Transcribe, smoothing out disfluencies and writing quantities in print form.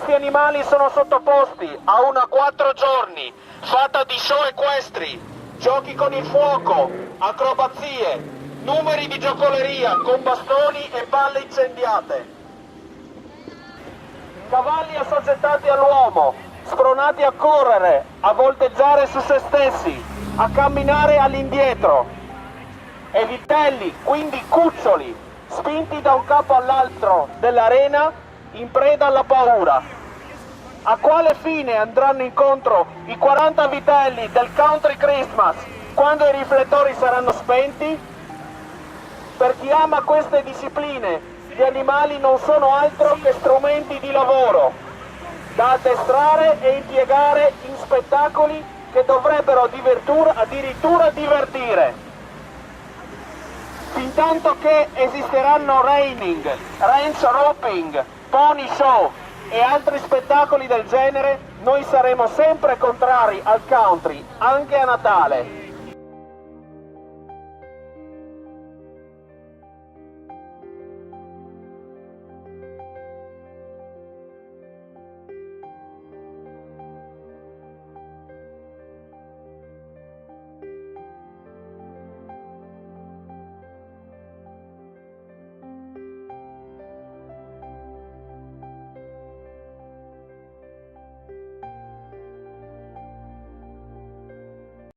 questi animali sono sottoposti a una 4 giorni fatta di show equestri, giochi con il fuoco, acrobazie, numeri di giocoleria con bastoni e palle incendiate. Cavalli assoggettati all'uomo, spronati a correre, a volteggiare su se stessi, a camminare all'indietro. E vitelli, quindi cuccioli, spinti da un capo all'altro dell'arena in preda alla paura. A quale fine andranno incontro i 40 vitelli del Country Christmas quando i riflettori saranno spenti? Per chi ama queste discipline, gli animali non sono altro che strumenti di lavoro, da addestrare e impiegare in spettacoli che dovrebbero addirittura divertire. Fintanto che esisteranno reining, ranch roping, pony show e altri spettacoli del genere, noi saremo sempre contrari al country, anche a Natale.